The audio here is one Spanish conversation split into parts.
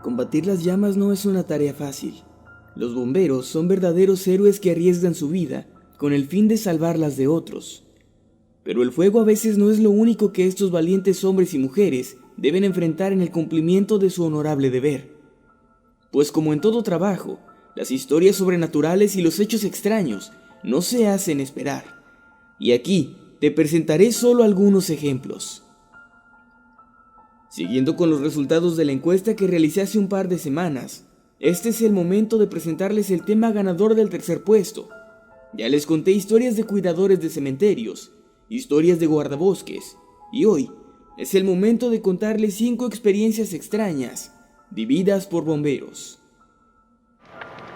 Combatir las llamas no es una tarea fácil. Los bomberos son verdaderos héroes que arriesgan su vida con el fin de salvarlas de otros. Pero el fuego a veces no es lo único que estos valientes hombres y mujeres deben enfrentar en el cumplimiento de su honorable deber. Pues como en todo trabajo, las historias sobrenaturales y los hechos extraños no se hacen esperar. Y aquí te presentaré solo algunos ejemplos. Siguiendo con los resultados de la encuesta que realicé hace un par de semanas, este es el momento de presentarles el tema ganador del tercer puesto. Ya les conté historias de cuidadores de cementerios, historias de guardabosques, y hoy es el momento de contarles 5 experiencias extrañas vividas por bomberos.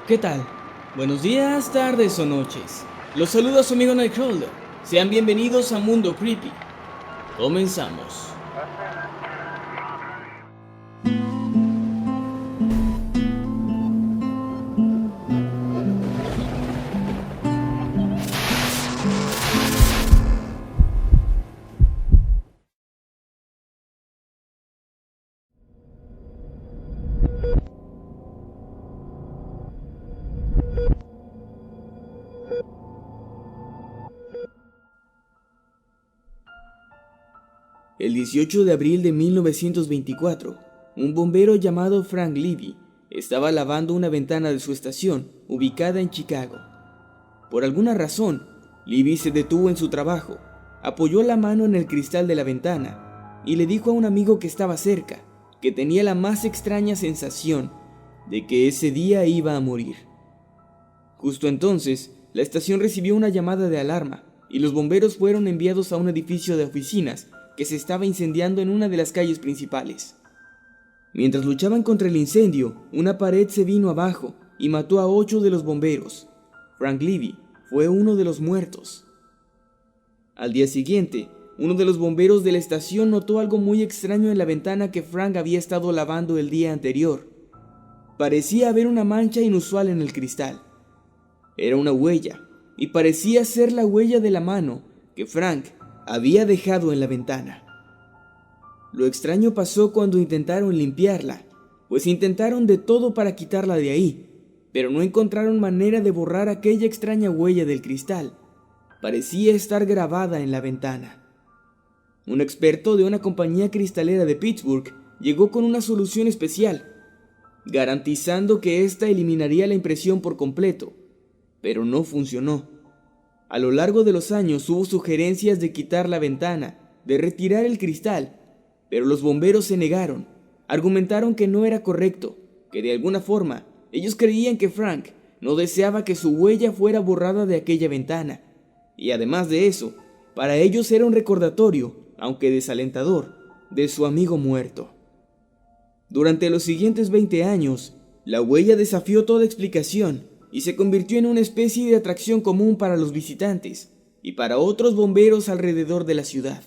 ¿Qué tal? Buenos días, tardes o noches. Los saluda su amigo Nightcrawler. Sean bienvenidos a Mundo Creepy. Comenzamos. El 18 de abril de 1924, un bombero llamado Frank Levy estaba lavando una ventana de su estación, ubicada en Chicago. Por alguna razón, Levy se detuvo en su trabajo, apoyó la mano en el cristal de la ventana y le dijo a un amigo que estaba cerca que tenía la más extraña sensación de que ese día iba a morir. Justo entonces, la estación recibió una llamada de alarma y los bomberos fueron enviados a un edificio de oficinas que se estaba incendiando en una de las calles principales. Mientras luchaban contra el incendio, una pared se vino abajo y mató a 8 de los bomberos. Frank Levy fue uno de los muertos. Al día siguiente, uno de los bomberos de la estación notó algo muy extraño en la ventana que Frank había estado lavando el día anterior. Parecía haber una mancha inusual en el cristal. Era una huella, y parecía ser la huella de la mano que Frank había dejado en la ventana. Lo extraño pasó cuando intentaron limpiarla, pues intentaron de todo para quitarla de ahí, pero no encontraron manera de borrar aquella extraña huella del cristal. Parecía estar grabada en la ventana. Un experto de una compañía cristalera de Pittsburgh llegó con una solución especial, garantizando que ésta eliminaría la impresión por completo, pero no funcionó. A lo largo de los años hubo sugerencias de quitar la ventana, de retirar el cristal, pero los bomberos se negaron. Argumentaron que no era correcto, que de alguna forma ellos creían que Frank no deseaba que su huella fuera borrada de aquella ventana. Y además de eso, para ellos era un recordatorio, aunque desalentador, de su amigo muerto. Durante los siguientes 20 años, la huella desafió toda explicación y se convirtió en una especie de atracción común para los visitantes y para otros bomberos alrededor de la ciudad.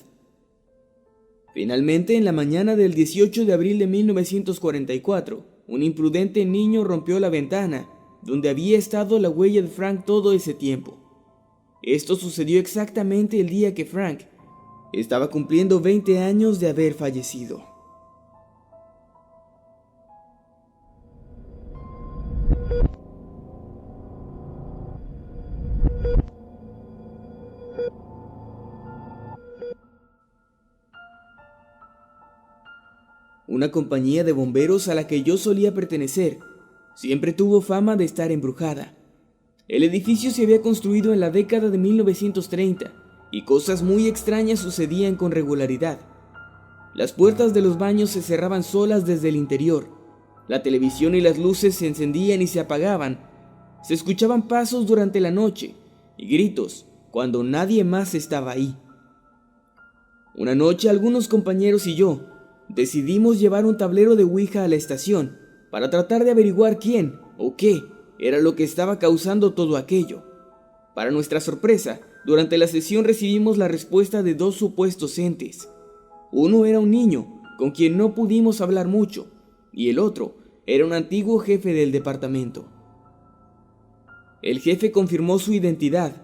Finalmente, en la mañana del 18 de abril de 1944, un imprudente niño rompió la ventana donde había estado la huella de Frank todo ese tiempo. Esto sucedió exactamente el día que Frank estaba cumpliendo 20 años de haber fallecido. Una compañía de bomberos a la que yo solía pertenecer siempre tuvo fama de estar embrujada. El edificio se había construido en la década de 1930 y cosas muy extrañas sucedían con regularidad. Las puertas de los baños se cerraban solas desde el interior, la televisión y las luces se encendían y se apagaban, se escuchaban pasos durante la noche y gritos cuando nadie más estaba ahí. Una noche algunos compañeros y yo decidimos llevar un tablero de Ouija a la estación para tratar de averiguar quién o qué era lo que estaba causando todo aquello. Para nuestra sorpresa, durante la sesión recibimos la respuesta de 2 supuestos entes. Uno era un niño con quien no pudimos hablar mucho y el otro era un antiguo jefe del departamento. El jefe confirmó su identidad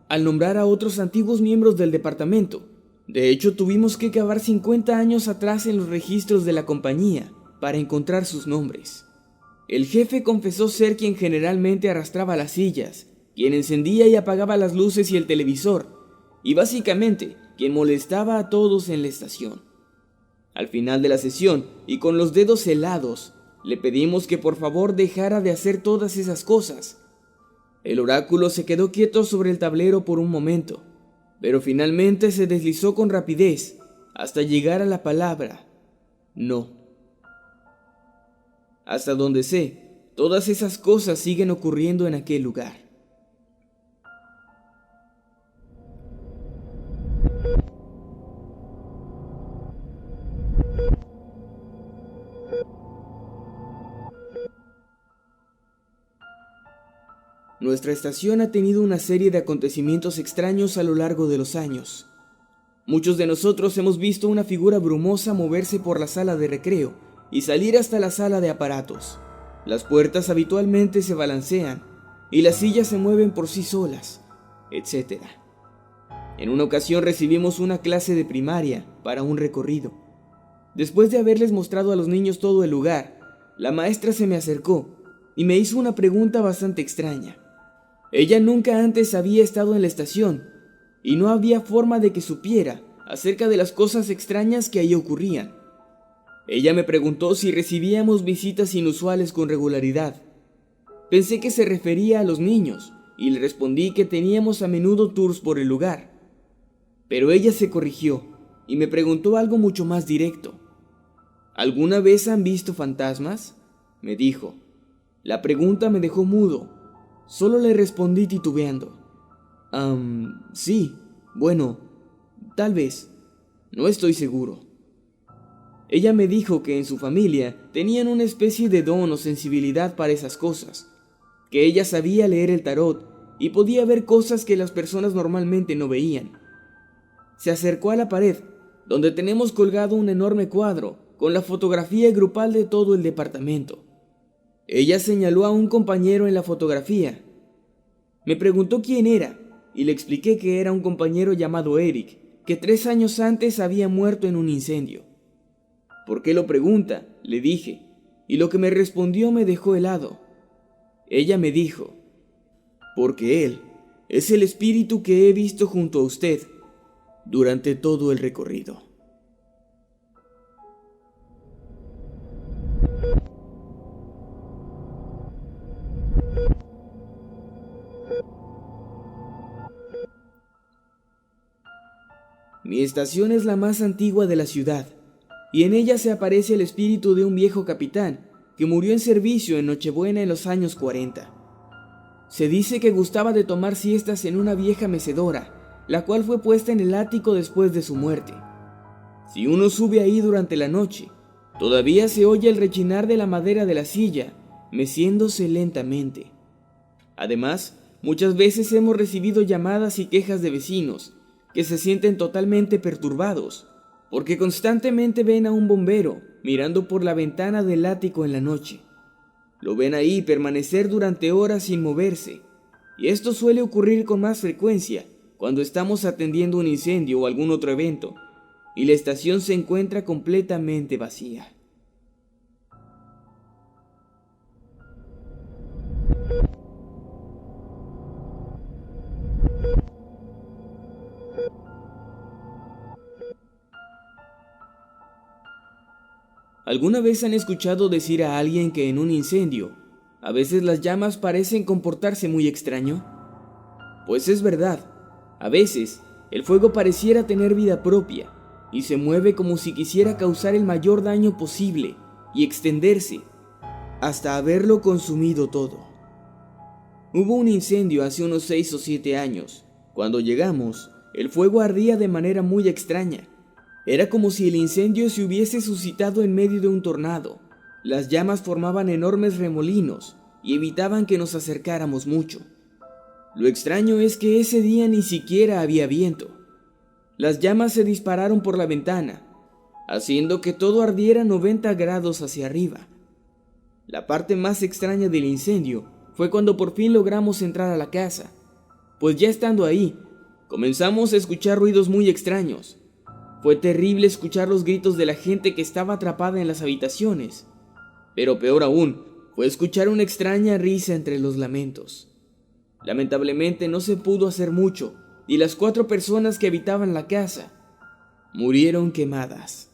al nombrar a otros antiguos miembros del departamento. De hecho, tuvimos que cavar 50 años atrás en los registros de la compañía para encontrar sus nombres. El jefe confesó ser quien generalmente arrastraba las sillas, quien encendía y apagaba las luces y el televisor, y básicamente quien molestaba a todos en la estación. Al final de la sesión, y con los dedos helados, le pedimos que por favor dejara de hacer todas esas cosas. El oráculo se quedó quieto sobre el tablero por un momento, pero finalmente se deslizó con rapidez hasta llegar a la palabra no. Hasta donde sé, todas esas cosas siguen ocurriendo en aquel lugar. Nuestra estación ha tenido una serie de acontecimientos extraños a lo largo de los años. Muchos de nosotros hemos visto una figura brumosa moverse por la sala de recreo y salir hasta la sala de aparatos. Las puertas habitualmente se balancean y las sillas se mueven por sí solas, etc. En una ocasión recibimos una clase de primaria para un recorrido. Después de haberles mostrado a los niños todo el lugar, la maestra se me acercó y me hizo una pregunta bastante extraña. Ella nunca antes había estado en la estación y no había forma de que supiera acerca de las cosas extrañas que ahí ocurrían. Ella me preguntó si recibíamos visitas inusuales con regularidad. Pensé que se refería a los niños y le respondí que teníamos a menudo tours por el lugar. Pero ella se corrigió y me preguntó algo mucho más directo. ¿Alguna vez han visto fantasmas?, me dijo. La pregunta me dejó mudo. Solo le respondí titubeando. Sí, bueno, tal vez. No estoy seguro. Ella me dijo que en su familia tenían una especie de don o sensibilidad para esas cosas, que ella sabía leer el tarot y podía ver cosas que las personas normalmente no veían. Se acercó a la pared, donde tenemos colgado un enorme cuadro con la fotografía grupal de todo el departamento. Ella señaló a un compañero en la fotografía. Me preguntó quién era y le expliqué que era un compañero llamado Eric, que 3 años antes había muerto en un incendio. ¿Por qué lo pregunta?, le dije, y lo que me respondió me dejó helado. Ella me dijo, porque él es el espíritu que he visto junto a usted durante todo el recorrido. Mi estación es la más antigua de la ciudad, y en ella se aparece el espíritu de un viejo capitán que murió en servicio en Nochebuena en los años 40. Se dice que gustaba de tomar siestas en una vieja mecedora, la cual fue puesta en el ático después de su muerte. Si uno sube ahí durante la noche, todavía se oye el rechinar de la madera de la silla, meciéndose lentamente. Además, muchas veces hemos recibido llamadas y quejas de vecinos que se sienten totalmente perturbados, porque constantemente ven a un bombero mirando por la ventana del ático en la noche. Lo ven ahí permanecer durante horas sin moverse, y esto suele ocurrir con más frecuencia cuando estamos atendiendo un incendio o algún otro evento, y la estación se encuentra completamente vacía. ¿Alguna vez han escuchado decir a alguien que en un incendio, a veces las llamas parecen comportarse muy extraño? Pues es verdad, a veces el fuego pareciera tener vida propia y se mueve como si quisiera causar el mayor daño posible y extenderse hasta haberlo consumido todo. Hubo un incendio hace unos 6 o 7 años. Cuando llegamos, el fuego ardía de manera muy extraña. Era como si el incendio se hubiese suscitado en medio de un tornado. Las llamas formaban enormes remolinos y evitaban que nos acercáramos mucho. Lo extraño es que ese día ni siquiera había viento. Las llamas se dispararon por la ventana, haciendo que todo ardiera 90 grados hacia arriba. La parte más extraña del incendio fue cuando por fin logramos entrar a la casa, pues ya estando ahí, comenzamos a escuchar ruidos muy extraños. Fue terrible escuchar los gritos de la gente que estaba atrapada en las habitaciones, Pero peor aún, fue escuchar una extraña risa entre los lamentos. Lamentablemente no se pudo hacer mucho, y las 4 personas que habitaban la casa murieron quemadas.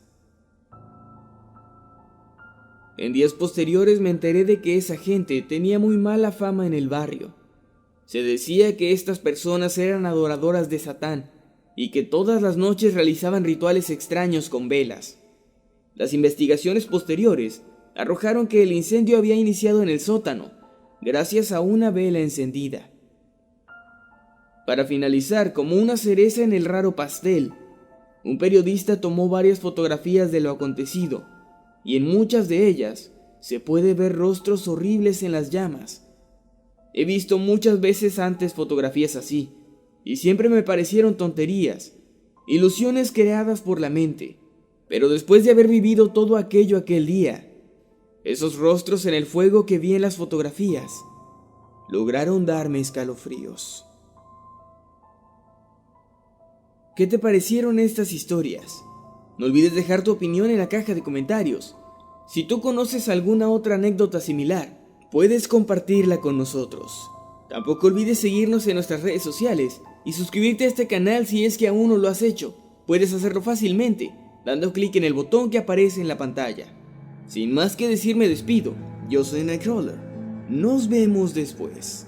En días posteriores me enteré de que esa gente tenía muy mala fama en el barrio. Se decía que estas personas eran adoradoras de Satán y que todas las noches realizaban rituales extraños con velas. Las investigaciones posteriores arrojaron que el incendio había iniciado en el sótano, gracias a una vela encendida. Para finalizar, como una cereza en el raro pastel, un periodista tomó varias fotografías de lo acontecido, y en muchas de ellas se puede ver rostros horribles en las llamas. He visto muchas veces antes fotografías así, y siempre me parecieron tonterías, ilusiones creadas por la mente, pero después de haber vivido todo aquello aquel día, esos rostros en el fuego que vi en las fotografías lograron darme escalofríos. ¿Qué te parecieron estas historias? No olvides dejar tu opinión en la caja de comentarios. Si tú conoces alguna otra anécdota similar, puedes compartirla con nosotros. Tampoco olvides seguirnos en nuestras redes sociales y suscribirte a este canal si es que aún no lo has hecho. Puedes hacerlo fácilmente, dando clic en el botón que aparece en la pantalla. Sin más que decir, me despido. Yo soy Nightcrawler. Nos vemos después.